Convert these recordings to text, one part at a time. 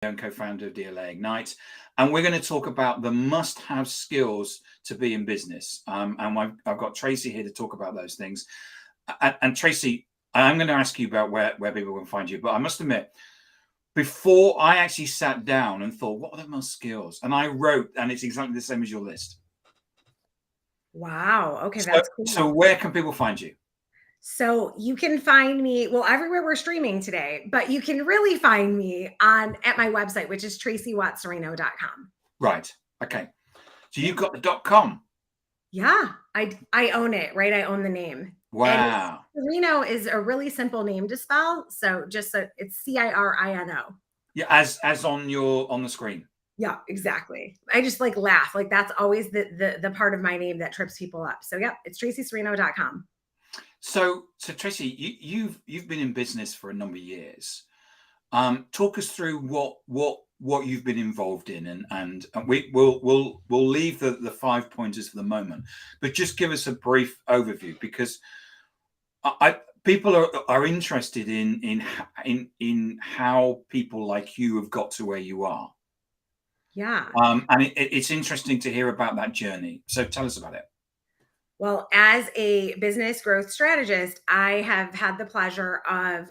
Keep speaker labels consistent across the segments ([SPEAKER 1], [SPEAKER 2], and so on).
[SPEAKER 1] and co-founder of DLA Ignite, and we're going to talk about the must-have skills to be in business. And I've got Tracy here to talk about those things. And Tracy, I'm going to ask you about where people can find you, but I must admit, before I actually sat down and thought, what are the most skills? And I wrote, and it's exactly the same as your list.
[SPEAKER 2] Wow. Okay,
[SPEAKER 1] So,
[SPEAKER 2] that's
[SPEAKER 1] so
[SPEAKER 2] cool.
[SPEAKER 1] where can people find you?
[SPEAKER 2] So you can find me, well, everywhere we're streaming today, but you can really find me on at my website, which is tracywattscirino.com.
[SPEAKER 1] Right. Okay. So
[SPEAKER 2] Yeah.
[SPEAKER 1] you've got the .com.
[SPEAKER 2] Yeah. I own it, right? I own the name. And
[SPEAKER 1] Wow.
[SPEAKER 2] Cirino is a really simple name to spell. So just so it's Cirino.
[SPEAKER 1] Yeah, as on the screen.
[SPEAKER 2] Yeah, exactly. I just like laugh. Like that's always the part of my name that trips people up. So yep, it's tracycirino.com.
[SPEAKER 1] So Tracy, you've been in business for a number of years. Talk us through what you've been involved in, and we'll leave the 5 pointers for the moment, but just give us a brief overview, because people are interested in how people like you have got to where you are.
[SPEAKER 2] Yeah.
[SPEAKER 1] And it's interesting to hear about that journey. So tell us about it.
[SPEAKER 2] Well, as a business growth strategist, I have had the pleasure of,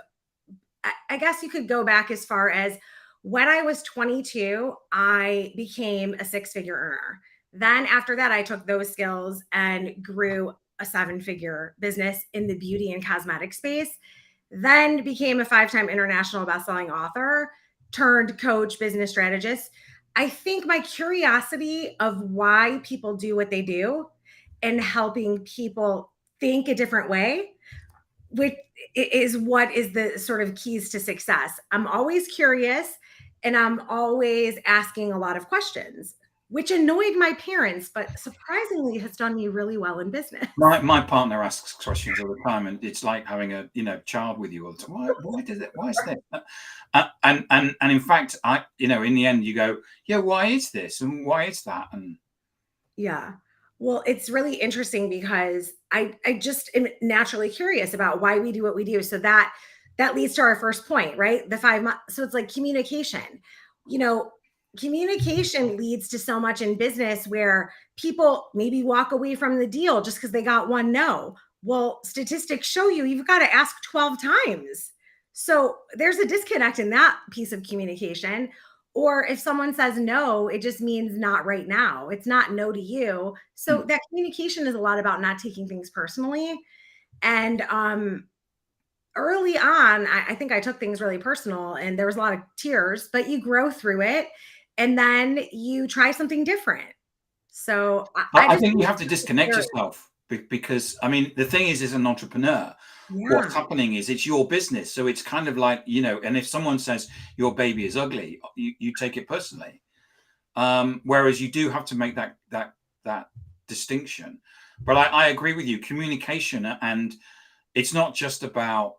[SPEAKER 2] I guess you could go back as far as when I was 22, I became a six-figure earner. Then after that, I took those skills and grew a seven-figure business in the beauty and cosmetic space. Then became a five-time international best-selling author, turned coach, business strategist. I think my curiosity of why people do what they do and helping people think a different way, which is what is the sort of keys to success. I'm always curious and I'm always asking a lot of questions, which annoyed my parents, but surprisingly has done me really well in business.
[SPEAKER 1] My partner asks questions all the time, and it's like having a child with you all the time. Why did it? Why is this? And in fact, in the end you go, yeah, why is this and why is that? And
[SPEAKER 2] Yeah. Well, it's really interesting because I just am naturally curious about why we do what we do. So that leads to our first point, right? The 5 months. So it's like communication. You know, communication leads to so much in business where people maybe walk away from the deal just because they got one no. Well, statistics show you've got to ask 12 times. So there's a disconnect in that piece of communication. Or if someone says no, it just means not right now. It's not no to you. So that communication is a lot about not taking things personally. And early on, I think I took things really personal and there was a lot of tears, but you grow through it and then you try something different. So I
[SPEAKER 1] I
[SPEAKER 2] just
[SPEAKER 1] think you
[SPEAKER 2] think
[SPEAKER 1] have to disconnect yourself, because I mean the thing is, as an entrepreneur,
[SPEAKER 2] yeah,
[SPEAKER 1] what's happening is it's your business, so it's kind of like, and if someone says your baby is ugly, you take it personally. Whereas you do have to make that distinction. But I agree with you, communication, and it's not just about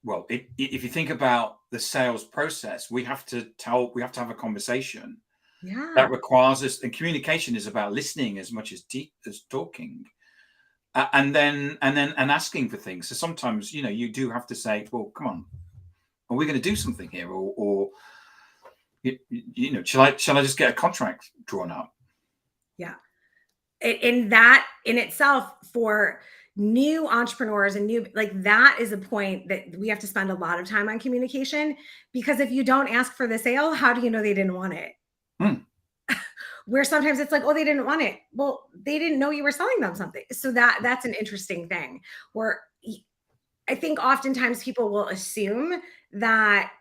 [SPEAKER 1] well, if you think about the sales process, we have to have a conversation
[SPEAKER 2] yeah.
[SPEAKER 1] that requires us, and communication is about listening as much as talking, and asking for things. So sometimes you do have to say, well, come on, are we going to do something here, or shall I just get a contract drawn up?
[SPEAKER 2] Yeah. In that in itself for new entrepreneurs and new like that is a point that we have to spend a lot of time on communication because if you don't ask for the sale, how do you know they didn't want it?
[SPEAKER 1] Hmm.
[SPEAKER 2] Where sometimes it's like, oh, they didn't want it. Well, they didn't know you were selling them something. So that's an interesting thing where I think oftentimes people will assume that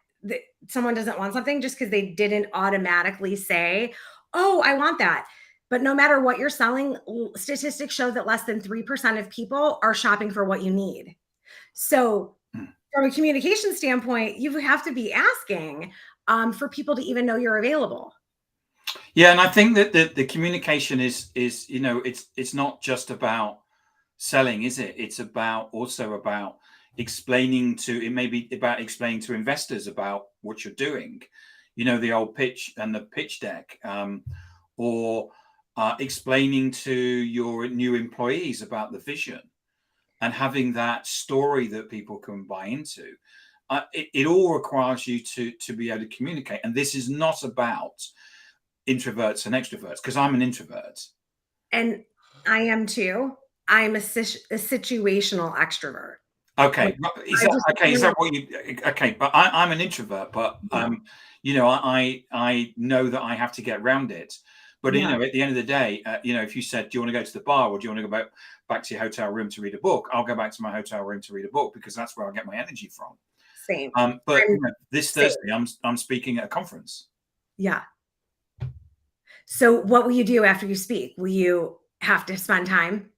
[SPEAKER 2] someone doesn't want something just because they didn't automatically say, oh, I want that. But no matter what you're selling, statistics show that less than 3% of people are shopping for what you need. So,
[SPEAKER 1] Hmm.
[SPEAKER 2] from a communication standpoint, you have to be asking for people to even know you're available.
[SPEAKER 1] Yeah, and I think that the communication is it's not just about selling, is it? It's also about explaining to it may be about explaining to investors about what you're doing, the old pitch and the pitch deck, or explaining to your new employees about the vision and having that story that people can buy into. it all requires you to be able to communicate. And this is not about introverts and extroverts, because I'm an introvert.
[SPEAKER 2] And I am too. I'm a situational extrovert.
[SPEAKER 1] Okay,
[SPEAKER 2] Like,
[SPEAKER 1] is
[SPEAKER 2] I
[SPEAKER 1] that
[SPEAKER 2] just
[SPEAKER 1] okay? Is
[SPEAKER 2] really,
[SPEAKER 1] that what you? Okay, but I'm an introvert, but
[SPEAKER 2] yeah,
[SPEAKER 1] I know that I have to get around it. But
[SPEAKER 2] yeah,
[SPEAKER 1] at the end of the day, if you said, "Do you want to go to the bar, or do you want to go back to your hotel room to read a book?" I'll go back to my hotel room to read a book, because that's where I get my energy from.
[SPEAKER 2] same.
[SPEAKER 1] But
[SPEAKER 2] I'm
[SPEAKER 1] this
[SPEAKER 2] same.
[SPEAKER 1] Thursday, I'm speaking at a conference.
[SPEAKER 2] Yeah. So what will you do after you speak? Will you have to spend time?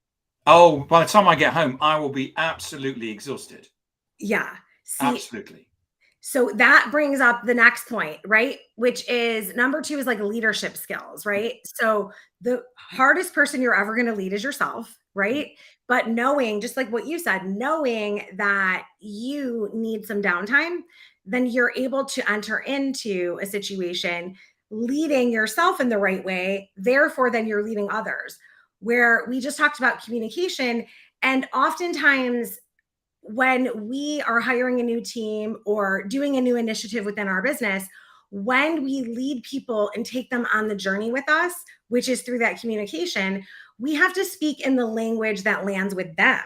[SPEAKER 1] Oh, by the time I get home, I will be absolutely exhausted.
[SPEAKER 2] Yeah. See,
[SPEAKER 1] Absolutely.
[SPEAKER 2] so that brings up the next point, right? Which is number two is like leadership skills, right? So the hardest person you're ever going to lead is yourself, right? But knowing, just like what you said, knowing that you need some downtime, then you're able to enter into a situation leading yourself in the right way. Therefore, then you're leading others. Where we just talked about communication, and oftentimes when we are hiring a new team or doing a new initiative within our business, when we lead people and take them on the journey with us, which is through that communication, we have to speak in the language that lands with them.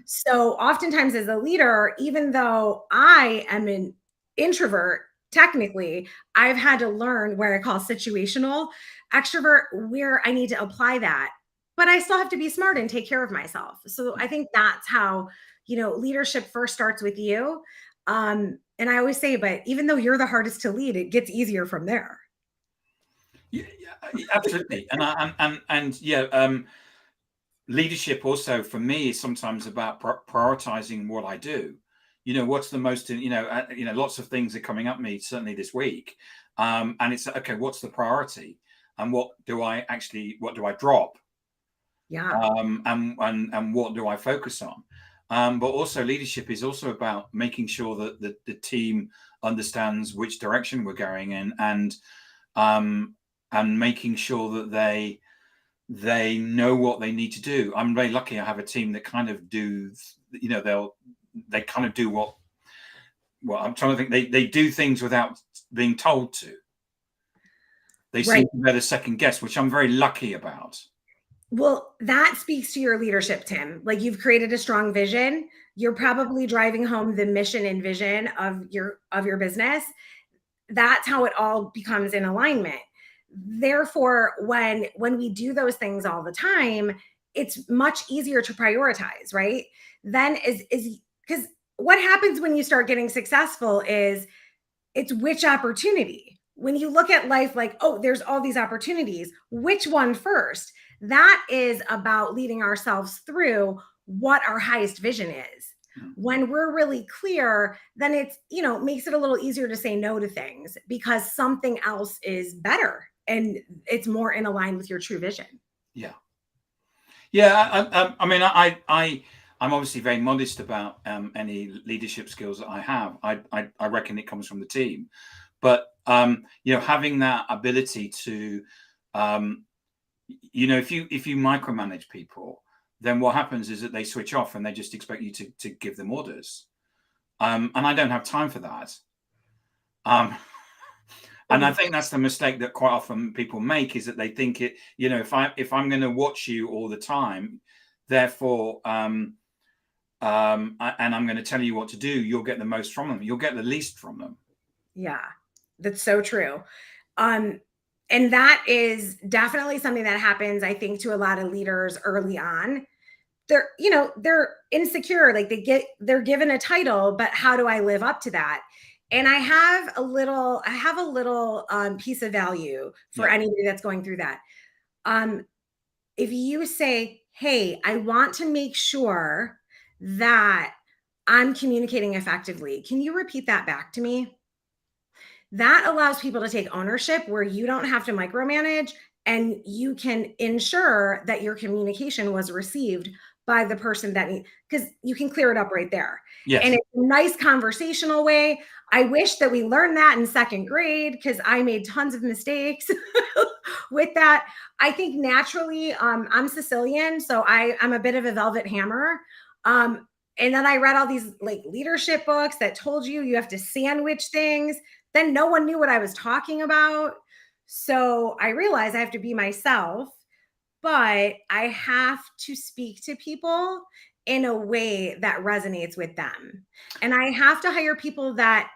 [SPEAKER 2] So, oftentimes, as a leader, even though I am an introvert, technically, I've had to learn where I call situational extrovert, where I need to apply that. But I still have to be smart and take care of myself. So, I think that's how leadership first starts with you. And I always say, but even though you're the hardest to lead, it gets easier from there.
[SPEAKER 1] Yeah, yeah, absolutely. And yeah, leadership also for me is sometimes about prioritizing what I do. What's the most, lots of things are coming up me, certainly this week. And it's okay, what's the priority? And what do I drop?
[SPEAKER 2] Yeah.
[SPEAKER 1] And what do I focus on? But also leadership is also about making sure that the team understands which direction we're going in, um, and making sure that they know what they need to do. I'm very lucky. I have a team that kind of do, they kind of do what. Well, I'm trying to think. They do things without being told to. They
[SPEAKER 2] Right.
[SPEAKER 1] seem to be able to second guess, which I'm very lucky about.
[SPEAKER 2] Well, that speaks to your leadership, Tim. Like you've created a strong vision. You're probably driving home the mission and vision of your business. That's how it all becomes in alignment. Therefore, when we do those things all the time, it's much easier to prioritize, right? Then is because what happens when you start getting successful is it's which opportunity. When you look at life like, oh, there's all these opportunities, which one first? That is about leading ourselves through what our highest vision is.
[SPEAKER 1] Mm.
[SPEAKER 2] When we're really clear, then it's, makes it a little easier to say no to things because something else is better and it's more in line with your true vision.
[SPEAKER 1] Yeah. Yeah, I mean, I'm obviously very modest about any leadership skills that I have. I reckon it comes from the team, but having that ability to, if you micromanage people, then what happens is that they switch off and they just expect you to give them orders, and I don't have time for that. Um, and I think that's the mistake that quite often people make, is that they think if I'm going to watch you all the time, therefore, and I'm going to tell you what to do, you'll get the most from them. You'll get the least from them.
[SPEAKER 2] Yeah, that's so true. Um, and that is definitely something that happens, I think, to a lot of leaders early on. They're insecure, like they're given a title, but how do I live up to that? And I have a little piece of value for
[SPEAKER 1] Yeah.
[SPEAKER 2] anybody that's going through that. Um, if you say, hey, I want to make sure that I'm communicating effectively, can you repeat that back to me? That allows people to take ownership where you don't have to micromanage and you can ensure that your communication was received by the person that because you can clear it up right there. And
[SPEAKER 1] Yes.
[SPEAKER 2] it's a nice conversational way. I wish that we learned that in second grade because I made tons of mistakes with that. I think naturally, I'm Sicilian, so I'm a bit of a velvet hammer. And then I read all these like leadership books that told you have to sandwich things. Then no one knew what I was talking about. So I realized I have to be myself, but I have to speak to people in a way that resonates with them. And I have to hire people that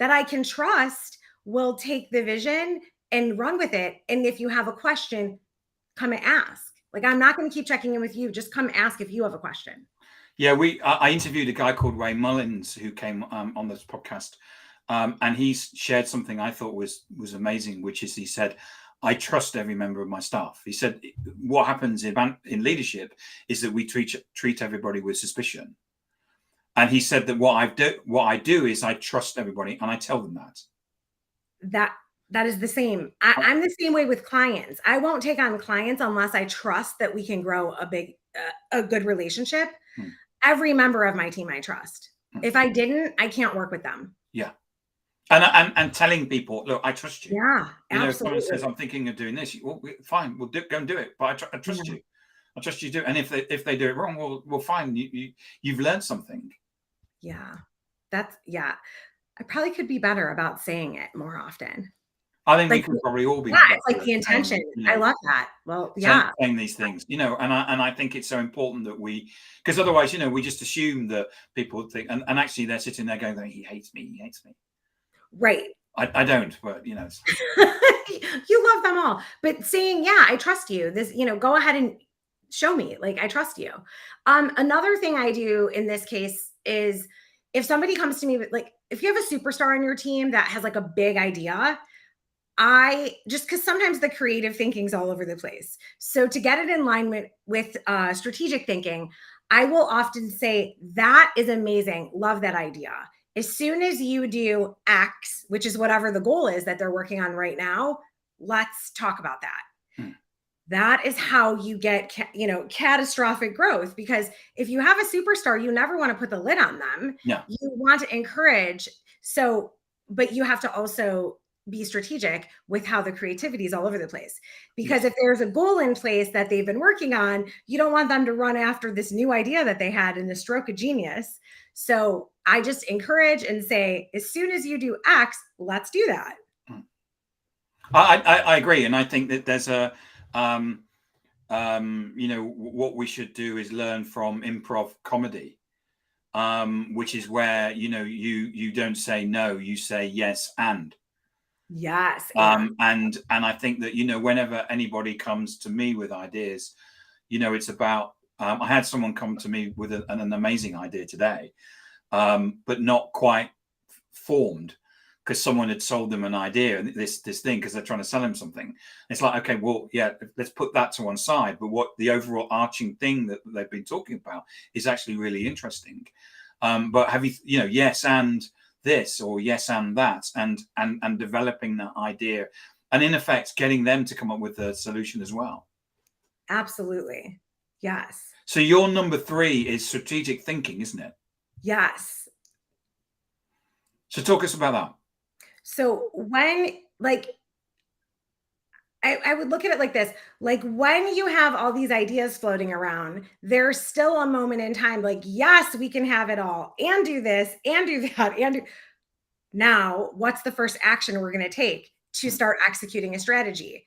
[SPEAKER 2] I can trust will take the vision and run with it. And if you have a question, come and ask. Like, I'm not going to keep checking in with you. Just come ask if you have a question.
[SPEAKER 1] Yeah, I interviewed a guy called Ray Mullins who came on this podcast, and he shared something I thought was amazing, which is he said, "I trust every member of my staff." He said, "What happens in leadership is that we treat everybody with suspicion." And he said that what I do is I trust everybody, and I tell them that.
[SPEAKER 2] That is the same. I'm the same way with clients. I won't take on clients unless I trust that we can grow a good relationship.
[SPEAKER 1] Hmm.
[SPEAKER 2] Every member of my team I trust.
[SPEAKER 1] Hmm.
[SPEAKER 2] If I didn't, I can't work with them.
[SPEAKER 1] Yeah. And telling people, look, I trust you.
[SPEAKER 2] Yeah,
[SPEAKER 1] You know, if
[SPEAKER 2] absolutely.
[SPEAKER 1] someone says, I'm thinking of doing this, well, fine, we'll go and do it. But I trust
[SPEAKER 2] Yeah.
[SPEAKER 1] you. I trust you do. And if they do it wrong, well, fine. You've learned something.
[SPEAKER 2] Yeah. I probably could be better about saying it more often.
[SPEAKER 1] I think we
[SPEAKER 2] Like,
[SPEAKER 1] could probably all be
[SPEAKER 2] yeah,
[SPEAKER 1] better
[SPEAKER 2] it's like
[SPEAKER 1] at
[SPEAKER 2] the intention.
[SPEAKER 1] saying, you know,
[SPEAKER 2] I love that. Well, yeah.
[SPEAKER 1] saying these things, you know, and I think it's so important that because otherwise, you know, we just assume that people think, and actually they're sitting there going, he hates me.
[SPEAKER 2] Right.
[SPEAKER 1] I don't, but you know.
[SPEAKER 2] You love them all. But saying, yeah, I trust you. This, go ahead and show me. Like, I trust you. Another thing I do in this case is if somebody comes to me with like, if you have a superstar on your team that has like a big idea, I just because sometimes the creative thinking's all over the place. So to get it in line with strategic thinking, I will often say, that is amazing. Love that idea. As soon as you do X, which is whatever the goal is that they're working on right now, let's talk about that.
[SPEAKER 1] Hmm.
[SPEAKER 2] That is how you get, catastrophic growth. Because if you have a superstar, you never want to put the lid on them.
[SPEAKER 1] Yeah.
[SPEAKER 2] You want to encourage. So, but you have to also be strategic with how the creativity is all over the place. Because if there's a goal in place that they've been working on, you don't want them to run after this new idea that they had in a stroke of genius. So I just encourage and say, as soon as you do X, let's do that.
[SPEAKER 1] I agree. And I think that there's what we should do is learn from improv comedy, which is where, you don't say no, you say yes.
[SPEAKER 2] Yes.
[SPEAKER 1] And I think that, whenever anybody comes to me with ideas, it's about, I had someone come to me with an amazing idea today, but not quite formed, because someone had sold them an idea, this thing, because they're trying to sell him something. It's like, okay, well, yeah, let's put that to one side. But what the overall arching thing that they've been talking about is actually really interesting. But have you, yes, and this, or yes, and that, and developing that idea, and in effect, getting them to come up with the solution as well.
[SPEAKER 2] Absolutely. Yes.
[SPEAKER 1] So your number 3 is strategic thinking, isn't it?
[SPEAKER 2] Yes.
[SPEAKER 1] So talk us about that.
[SPEAKER 2] So when, like, I would look at it like this, like when you have all these ideas floating around, there's still a moment in time, like, yes, we can have it all and do this and do that. Now, what's the first action we're going to take to start executing a strategy?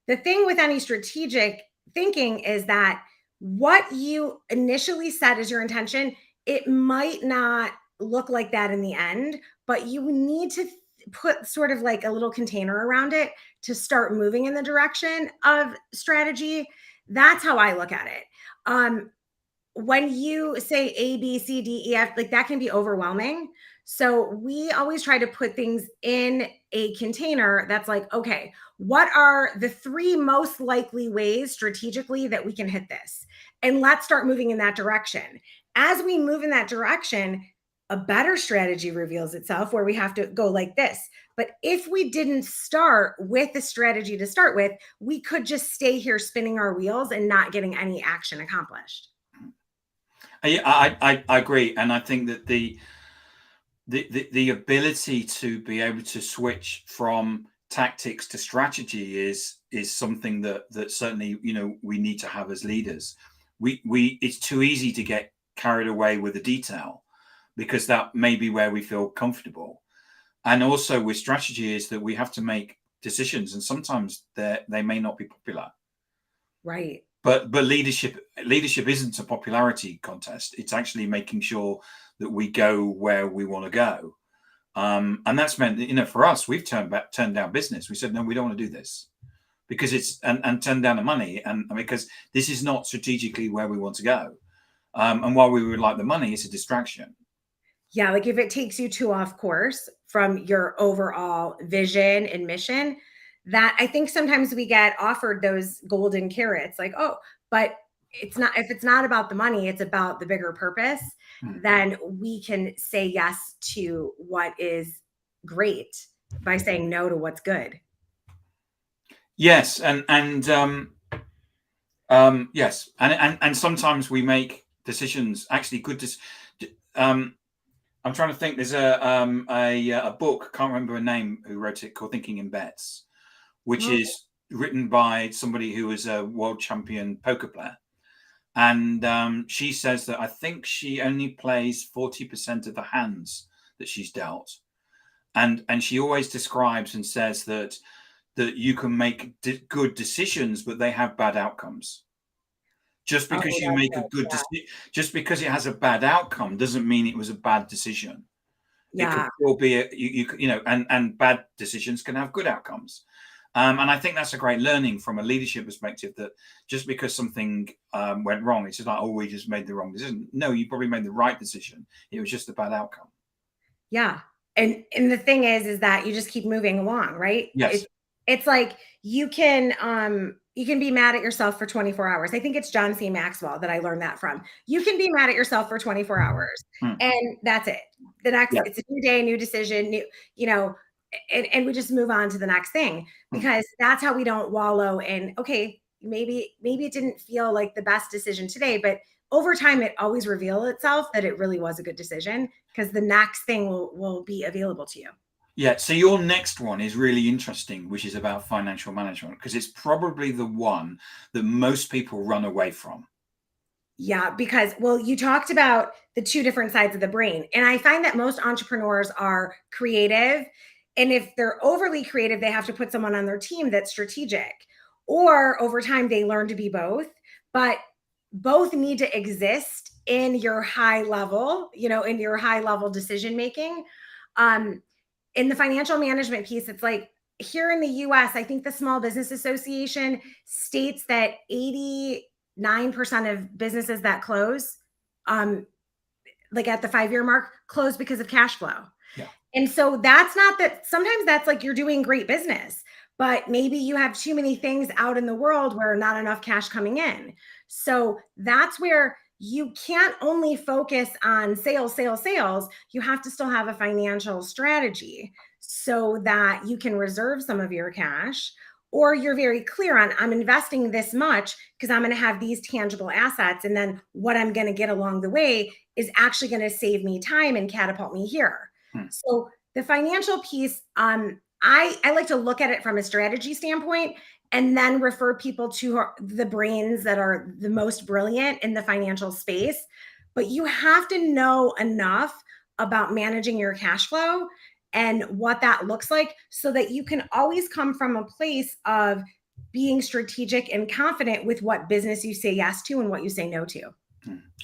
[SPEAKER 2] The thing with any strategic thinking is that what you initially set as your intention, it might not look like that in the end, but you need to put sort of like a little container around it to start moving in the direction of strategy. That's how I look at it. When you say A, B, C, D, E, F, like that can be overwhelming. So we always try to put things in a container that's like, okay, what are the 3 most likely ways strategically that we can hit this? And let's start moving in that direction. As we move in that direction, a better strategy reveals itself where we have to go like this. But if we didn't start with the strategy to start with, we could just stay here spinning our wheels and not getting any action accomplished.
[SPEAKER 1] I agree, and I think that the ability to be able to switch from tactics to strategy is something that certainly we need to have as leaders. We it's too easy to get carried away with the detail, because that may be where we feel comfortable. And also with strategy is that we have to make decisions, and sometimes they may not be popular.
[SPEAKER 2] Right.
[SPEAKER 1] But leadership isn't a popularity contest. It's actually making sure that we go where we want to go. And that's meant that, for us, we've turned down business. We said, no, we don't want to do this because it's and turned down the money, and because this is not strategically where we want to go. And while we would like the money, it's a distraction.
[SPEAKER 2] Yeah, like if it takes you too off course from your overall vision and mission, that I think sometimes we get offered those golden carrots, like, oh, but it's not, if it's not about the money, it's about the bigger purpose, then we can say yes to what is great by saying no to what's good.
[SPEAKER 1] Yes, yes, and sometimes we make decisions, actually good. I'm trying to think. There's a book, can't remember her name, who wrote it, called Thinking in Bets, which is written by somebody who was a world champion poker player. And she says that I think she only plays 40% of the hands that she's dealt. And she always describes and says that you can make good decisions, but they have bad outcomes. Just because you make a good decision, just because it has a bad outcome, doesn't mean it was a bad decision. It could still be and bad decisions can have good outcomes. And I think that's a great learning from a leadership perspective, that just because something went wrong, it's just like, oh, we just made the wrong decision. No, you probably made the right decision. It was just a bad outcome.
[SPEAKER 2] Yeah. And the thing is that you just keep moving along, right?
[SPEAKER 1] Yes.
[SPEAKER 2] It's like you can be mad at yourself for 24 hours. I think it's John C. Maxwell that I learned that from. You can be mad at yourself for 24 hours and that's it. The next, it's a new day, a new decision, and we just move on to the next thing, because that's how we don't wallow in, okay, maybe it didn't feel like the best decision today, but over time, it always reveals itself that it really was a good decision, because the next thing will be available to you.
[SPEAKER 1] Yeah. So your next one is really interesting, which is about financial management, because it's probably the one that most people run away from.
[SPEAKER 2] Yeah, because, well, you talked about the two different sides of the brain. And I find that most entrepreneurs are creative. And if they're overly creative, they have to put someone on their team that's strategic. Or over time, they learn to be both. But both need to exist in your high level, in your high level decision making. In the financial management piece, it's like here in the US, I think the Small Business Association states that 89% of businesses that close, like at the 5-year mark, close because of cash flow.
[SPEAKER 1] Yeah.
[SPEAKER 2] And so that's not that, sometimes that's like you're doing great business, but maybe you have too many things out in the world where not enough cash coming in. So that's where you can't only focus on sales. You have to still have a financial strategy so that you can reserve some of your cash, or you're very clear on, I'm investing this much because I'm going to have these tangible assets. And then what I'm going to get along the way is actually going to save me time and catapult me here. So the financial piece, I like to look at it from a strategy standpoint, and then refer people to the brains that are the most brilliant in the financial space. But you have to know enough about managing your cash flow and what that looks like, so that you can always come from a place of being strategic and confident with what business you say yes to and what you say no to.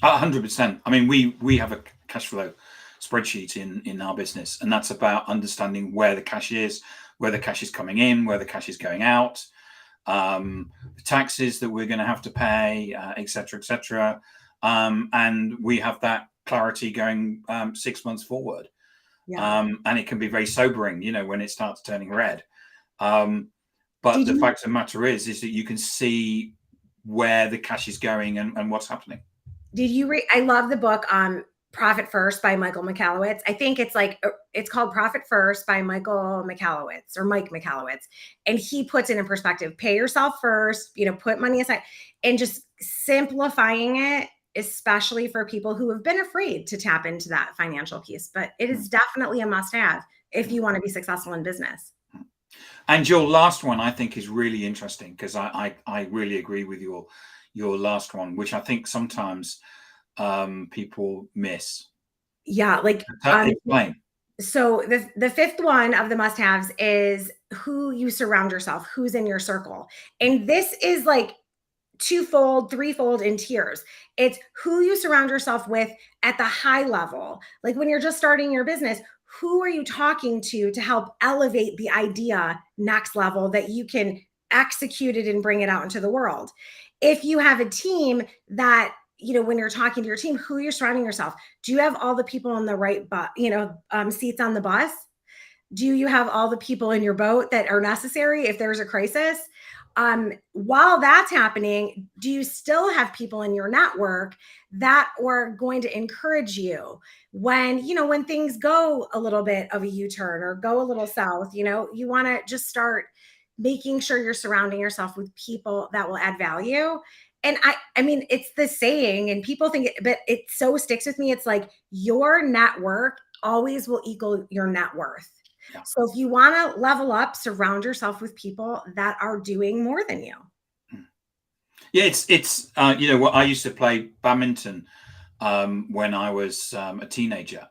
[SPEAKER 1] 100%. I mean, we have a cash flow spreadsheet in our business, and that's about understanding where the cash is, where the cash is coming in, where the cash is going out, the taxes that we're going to have to pay, etc. And we have that clarity going 6 months forward.
[SPEAKER 2] Yeah.
[SPEAKER 1] And it can be very sobering, when it starts turning red. But the fact of the matter is that you can see where the cash is going and what's happening.
[SPEAKER 2] Did you read? I love the book Profit First by Michael Michalowicz. I think it's called Profit First by Michael Michalowicz, or Mike Michalowicz. And he puts it in perspective, pay yourself first, put money aside, and just simplifying it, especially for people who have been afraid to tap into that financial piece. But it is definitely a must have if you want to be successful in business.
[SPEAKER 1] And your last one, I think, is really interesting, because I really agree with your last one, which I think sometimes people miss?
[SPEAKER 2] Yeah, like
[SPEAKER 1] Explain.
[SPEAKER 2] so the fifth one of the must-haves is who you surround yourself, who's in your circle. And this is like twofold, threefold in tiers. It's who you surround yourself with at the high level. Like when you're just starting your business, who are you talking to help elevate the idea next level that you can execute it and bring it out into the world? If you have a team that, when you're talking to your team, who you're surrounding yourself, do you have all the people in the right, seats on the bus? Do you have all the people in your boat that are necessary if there's a crisis? While that's happening, do you still have people in your network that are going to encourage you when things go a little bit of a U-turn or go a little south? You want to just start making sure you're surrounding yourself with people that will add value. And I mean, it's the saying, and people think it, but it so sticks with me. It's like your network always will equal your net worth.
[SPEAKER 1] Yeah.
[SPEAKER 2] So if you want to level up, surround yourself with people that are doing more than you.
[SPEAKER 1] Yeah, it's what I used to play badminton when I was a teenager,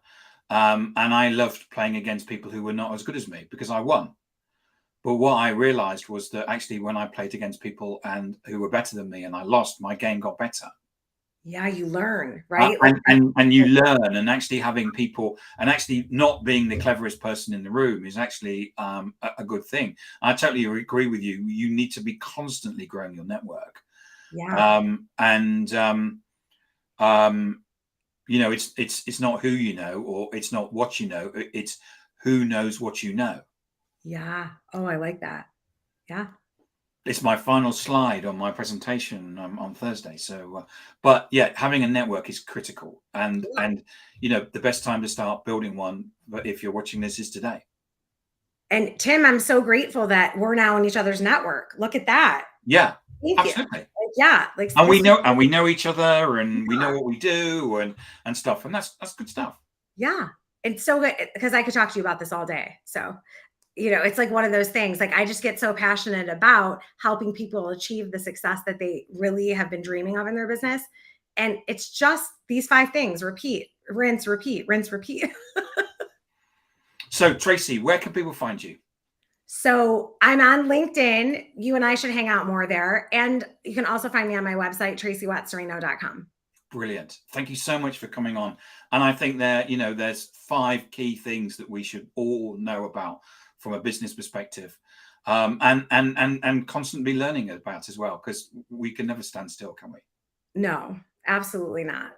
[SPEAKER 1] and I loved playing against people who were not as good as me because I won. But what I realized was that actually when I played against people and who were better than me and I lost, my game got better.
[SPEAKER 2] Yeah, you learn, right?
[SPEAKER 1] And you learn, and actually having people, and actually not being the cleverest person in the room is actually a good thing. I totally agree with you. You need to be constantly growing your network.
[SPEAKER 2] Yeah.
[SPEAKER 1] It's not who you know, or it's not what you know. It's who knows what you know.
[SPEAKER 2] Yeah. Oh, I like that. Yeah.
[SPEAKER 1] It's my final slide on my presentation on Thursday. So, but yeah, having a network is critical, and the best time to start building one, but if you're watching this, is today.
[SPEAKER 2] And Tim, I'm so grateful that we're now in each other's network. Look at that.
[SPEAKER 1] Yeah,
[SPEAKER 2] Thank you.
[SPEAKER 1] absolutely.
[SPEAKER 2] Yeah,
[SPEAKER 1] and we know each other, and we know what we do, and stuff, and that's good stuff.
[SPEAKER 2] Yeah, it's so good because I could talk to you about this all day. So it's like one of those things. Like I just get so passionate about helping people achieve the success that they really have been dreaming of in their business. And it's just these 5 things: repeat, rinse, repeat, rinse, repeat.
[SPEAKER 1] So Tracy, where can people find you?
[SPEAKER 2] So I'm on LinkedIn. You and I should hang out more there. And you can also find me on my website, tracywattscirino.com.
[SPEAKER 1] Brilliant. Thank you so much for coming on. And I think there's 5 key things that we should all know about from a business perspective, and constantly learning about as well, because we can never stand still, can we?
[SPEAKER 2] No, absolutely not.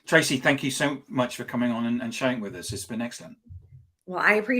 [SPEAKER 1] Tracy, thank you so much for coming on and sharing with us. It's been excellent.
[SPEAKER 2] Well, I appreciate